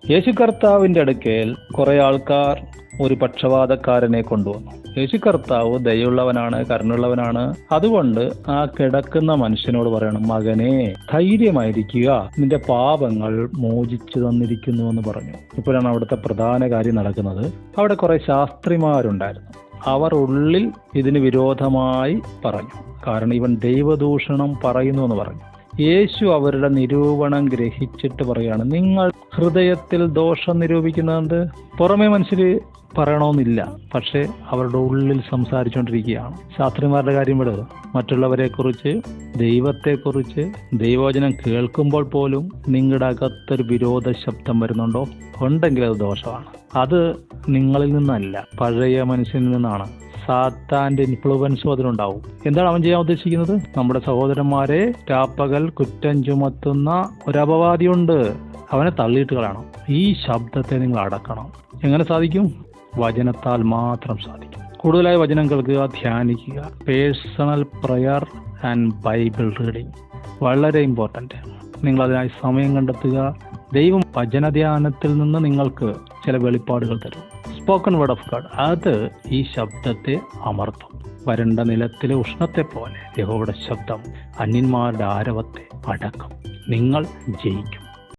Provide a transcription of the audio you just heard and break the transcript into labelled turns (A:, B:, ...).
A: യേശു കർത്താവിൻ്റെ അടുക്കൽ കുറെ ആൾക്കാർ ഒരു പക്ഷപാതക്കാരനെ കൊണ്ടുവന്നു. യേശു കർത്താവ് ദയുള്ളവനാണ്, കരുണുള്ളവനാണ്. അതുകൊണ്ട് ആ കിടക്കുന്ന മനുഷ്യനോട് പറയണം, മകനെ ധൈര്യമായിരിക്കുക, നിന്റെ പാപങ്ങൾ മോചിച്ചു തന്നിരിക്കുന്നു എന്ന് പറഞ്ഞു. ഇപ്പോഴാണ് അവിടുത്തെ പ്രധാന കാര്യം നടക്കുന്നത്. അവിടെ കുറെ ശാസ്ത്രിമാരുണ്ടായിരുന്നു. അവർ ഉള്ളിൽ ഇതിന് വിരോധമായി പറഞ്ഞു. കാരണം ഇവൻ ദൈവദൂഷണം പറയുന്നു എന്ന് പറഞ്ഞു. യേശു അവരുടെ നിരൂപണം ഗ്രഹിച്ചിട്ട് പറയാണ്, നിങ്ങൾ ഹൃദയത്തിൽ ദോഷം നിരൂപിക്കുന്നത് പുറമേ മനുഷ്യർ പറയണമെന്നില്ല, പക്ഷെ അവരുടെ ഉള്ളിൽ സംസാരിച്ചുകൊണ്ടിരിക്കുകയാണ്. ശാസ്ത്രിമാരുടെ കാര്യം വിടുക, മറ്റുള്ളവരെക്കുറിച്ച്, ദൈവത്തെക്കുറിച്ച്, ദൈവവചനം കേൾക്കുമ്പോൾ പോലും നിങ്ങളുടെ അകത്തൊരു വിരോധ ശബ്ദം വരുന്നുണ്ടോ? ഉണ്ടെങ്കിൽ അത് ദോഷമാണ്. അത് നിങ്ങളിൽ നിന്നല്ല, പഴയ മനുഷ്യനിൽ നിന്നാണ്. സാത്താന്റെ ഇൻഫ്ലുവൻസും അതിനുണ്ടാവും. എന്താണ് അവൻ ചെയ്യാൻ ഉദ്ദേശിക്കുന്നത്? നമ്മുടെ സഹോദരന്മാരെ രാപ്പകൽ കുറ്റം ചുമത്തുന്ന ഒരു അപവാദിയുണ്ട്, അവനെ തള്ളിയിട്ട് കളയണം. ഈ ശബ്ദത്തെ നിങ്ങൾ അടക്കണം. എങ്ങനെ സാധിക്കും? വചനത്താൽ മാത്രം സാധിക്കും. കൂടുതലായി വചനം കേൾക്കുക, ധ്യാനിക്കുക. Personal prayer and Bible reading വളരെ ഇമ്പോർട്ടൻ്റ്. നിങ്ങൾ അതിനായി സമയം കണ്ടെത്തുക. ദൈവം വചനധ്യാനത്തിൽ നിന്ന് നിങ്ങൾക്ക് ചില വെളിപ്പാടുകൾ തരും. സ്പോക്കൺ വേർഡ് ഓഫ് ഗാഡ് അത് ഈ ശബ്ദത്തെ അമർത്തും. വരണ്ട നിലത്തിലെ ഉഷ്ണത്തെ പോലെ യഹോവയുടെ ശബ്ദം അന്യന്മാരുടെ ആരവത്തെ അടക്കും. നിങ്ങൾ ജയിക്കും.